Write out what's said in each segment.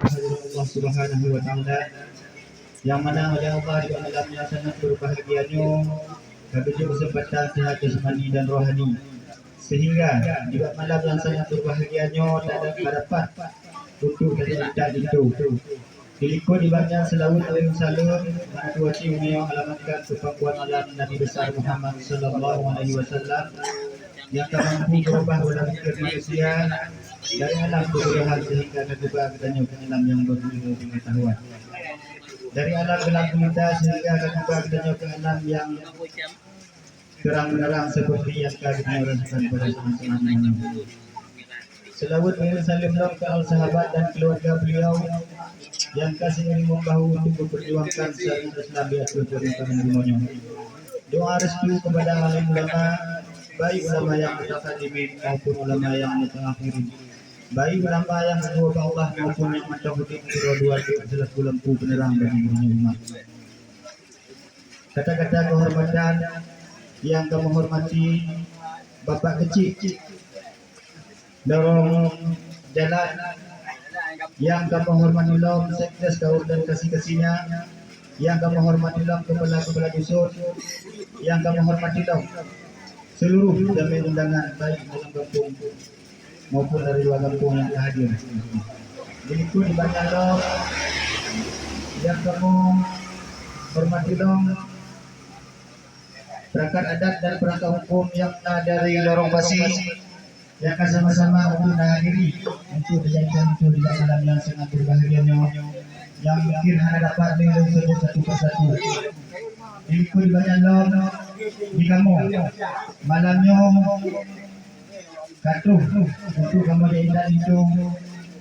kehadiran Allah Subhanahu wa taala, yang mana oleh Allah di dalamnya sangat berbahagianya bagi kesempatan sehat jasmani dan rohani, sehingga di malam yang sangat berbahagianya tak ada harapan untuk kita itu. Diliko di bagian selawat alim salam menatuati yang alamatkan kepakuan alam Nabi besar Muhammad sallallahu alaihi wasallam yang tak mampu berubah pada pikir manusia dari alam kebodohan sehingga terjebak dan alam yang berilmu pengetahuan, dari alam gelap gulita sehingga terjebak dan alam yang terang menerang seperti yang kami rasakan pada teman-teman ini. Selawat salim ke al sahabat dan keluarga beliau yang kasih membahu untuk memperjuangkan syariat Islam di atas permukaan dunia. Doa restu kepada alim ulama, baik ulama yang mutaqaddimin maupun ulama yang mutaakhirin, baik ulama yang kedua Allah maupun yang mencakuti kedua-dua jelas lampu penerang bagi dunia umat. Kata-kata kehormatan yang kami hormati Bapak kecil dorong jalan, yang kami hormati lom sekdes kaum dan kasih-kasihnya, yang kami hormati lom kepala-kepala dusun, yang kami hormati lom seluruh damai undangan baik dalam kampung maupun dari luar kampung yang hadir. Begitu di banyak lom yang kamu hormati lom perangkat adat dan perangkat hukum yang dari lorong Basi yang akan sama-sama untuk menghadiri untuk dijadikan itu di dalam yang sangat berbahagianya, yang mungkin hanya dapat disebut satu persatu. Ikut banyak lom di kamu malamnya katuh untuk kamu diindah itu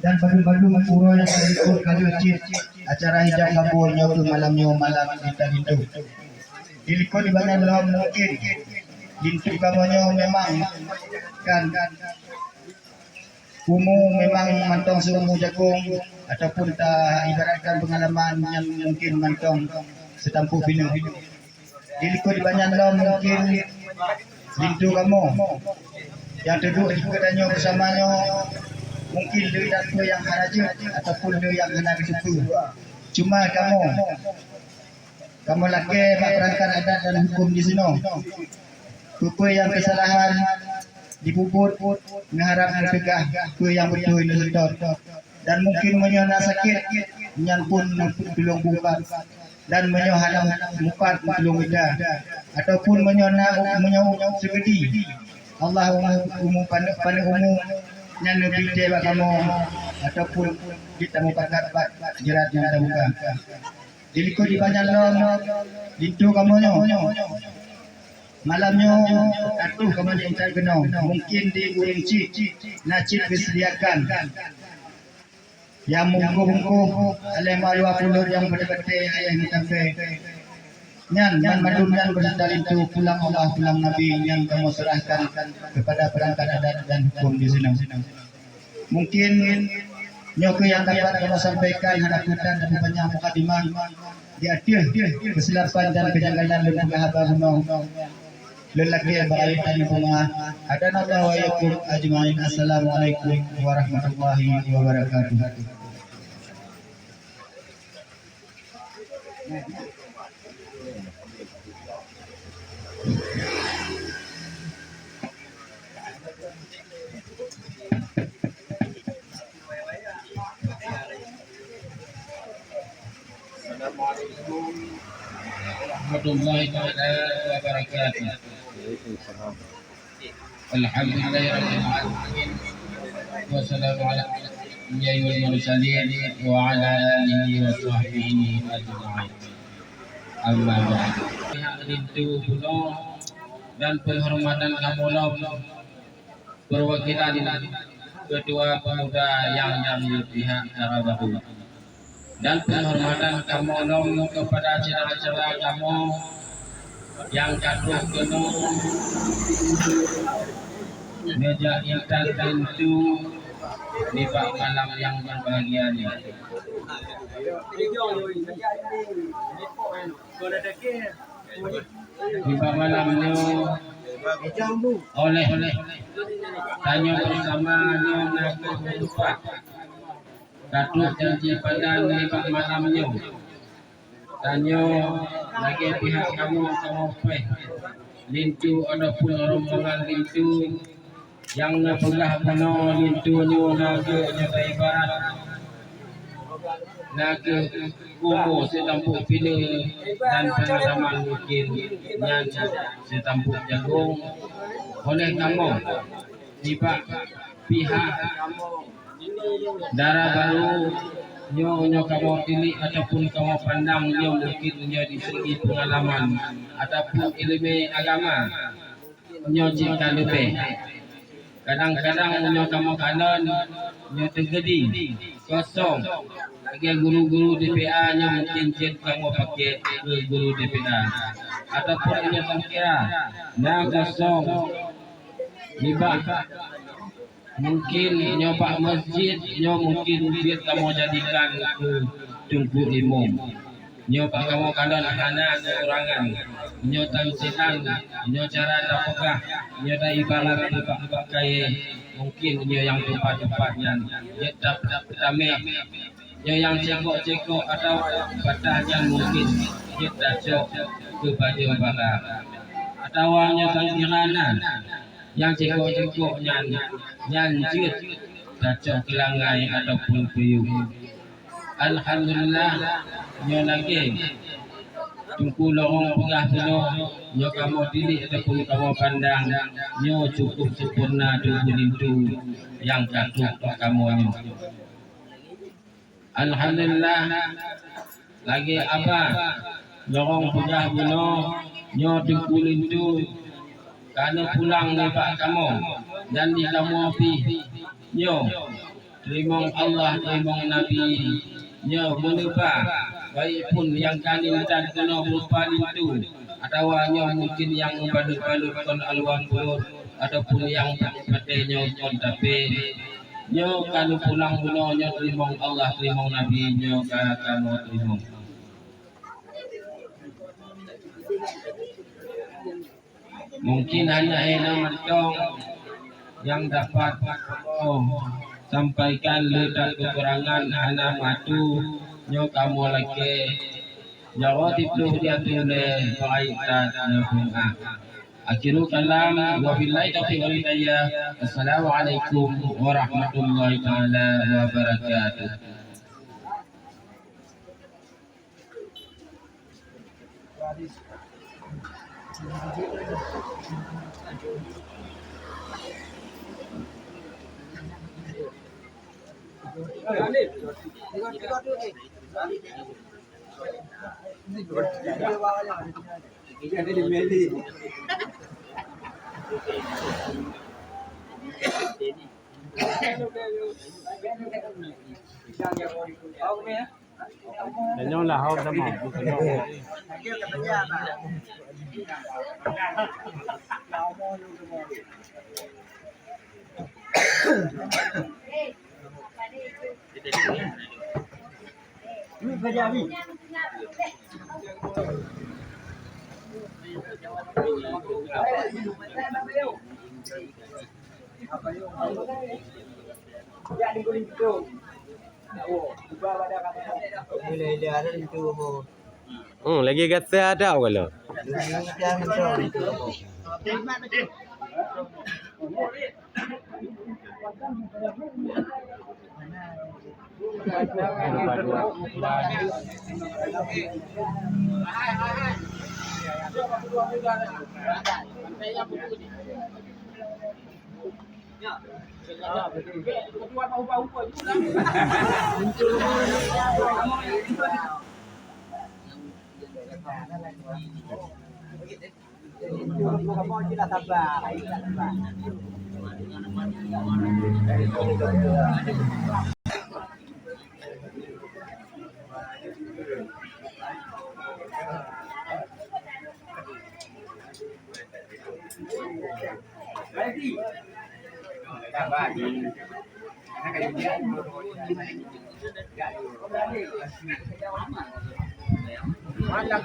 dan badu-badu pura yang ikut kali wajib acara hijab kabulnya untuk malamnya malam kita itu. Ikut di banyak lom mungkin Gintu kamunya memang kan umum memang mantong seumur jagung ataupun tak ibaratkan pengalaman yang mungkin mantong setampuk bina. Diliko di banyak lom mungkin gintu kamu yang duduk di kedanyo bersamanya mungkin dia tak tahu yang haraja ataupun dia yang hendak itu. Cuma kamu lagi perangkat adat dan hukum di sini. Kupu yang kesalahan dipuput mengharap berpegah kupu yang betul ini sedot dan mungkin menyona sakit yang pun belum buka dan menyohana mukat belum ada ataupun menyona segedi Allah umum pandai umum yang lebih dewa kamu ataupun kita mukakat jerat yang ada buka diliko di banyak lom itu kamunya malamnya atuh kamu yang cari genong mungkin di burung cik nacip disediakan yang mungku-mungku oleh malu apulur yang berdekati ayah hitampe nyan mandum nyan bersandar itu pulang Allah pulang Nabi yang kamu serahkan kepada perangkat adat dan hukum di sini. Mungkin nyoke yang dapat kamu sampaikan hadapan dan banyak mukadimah di akhir kesilapan dan kejanggalan dan pengahaban lelaki yang berkaitan dengan adana Allah wa yakum ajma'in. Assalamualaikum warahmatullahi wabarakatuh. Assalamualaikum warahmatullahi wabarakatuh. Alhamdulillahirabbil alamin wassalamu ala sayyidil mursalin wa ala alihi wa sahbihi ajma'in. Amma ba'd. Itu pula dan penghormatan kamulom perwakilan ketua pemuda yang dari pihak Tarabahu dan penghormatan kamulom kepada saudara-saudara kamu yang katuh genung meja intan tentu di malam yang berbahagia ini. Di malam ini oleh tanya bersama nak lupa Katut janji pandang ni pak malamnya. Tanyo lagi pihak kamu peh. Lintu ada pun rombongan lintu yang napegah penuh lintunya naga nyata ibarat naga kumo setampuk pila dan pengalaman mungkin nyanya setampuk jagung oleh kamu tiba pihak darah baru nyo kamu pilih ataupun kamu pandang nyo mungkin nyo di segi pengalaman ataupun ilmu agama nyo jika lebih kadang-kadang nyo kamu kanan nyo tergedi kosong lagi guru-guru DPA nya mungkin cek kamu pakai ke guru DPA ataupun nyo kira nah kosong libah mungkin nyoba masjid nyo mungkin duit kamu jadikan ke tungku imam nyoba kamu kandang anak kekurangan nyo tansitan nyo cara dapakah nyo dah ibarat pakai mungkin nyo yang tempat-tempatnya nyo dapat pertama nyo yang cekok-cekok atau batahnya mungkin nyo dah cok ke baju barat atau nyo tangkiranan yang cekok-cekok nyanjut dacok kelangai ataupun puyuh. Alhamdulillah nyo lagi tungku lorong pegah penuh nyo kamu didik ataupun kamu pandang nyo cukup sempurna tungku lintu yang katuk kamu nyo. Alhamdulillah lagi apa lorong pegah penuh nyo tungku lintu karena pulang ni pak kamu dan di kamu api nyo terima Allah terima Nabi nyo menupa baik pun yang kali dan kena berupa itu atau nyo mungkin yang balut-balutkan aluan perut ataupun yang pakai nyo tapi nyo kalau pulang buno nyo terima Allah terima Nabi nyo kamu terima mungkin hanya enak mentong yang dapat sampaikan ledak kekurangan anak matu nyo kamu lagi jawab itu dia tulis berkaitan dengan akhirul kalam wabillahi taufiq wal hidayah. Assalamualaikum warahmatullahi taala wabarakatuh. Yang lah hau sama bukan lagi kata ada kalau. Malang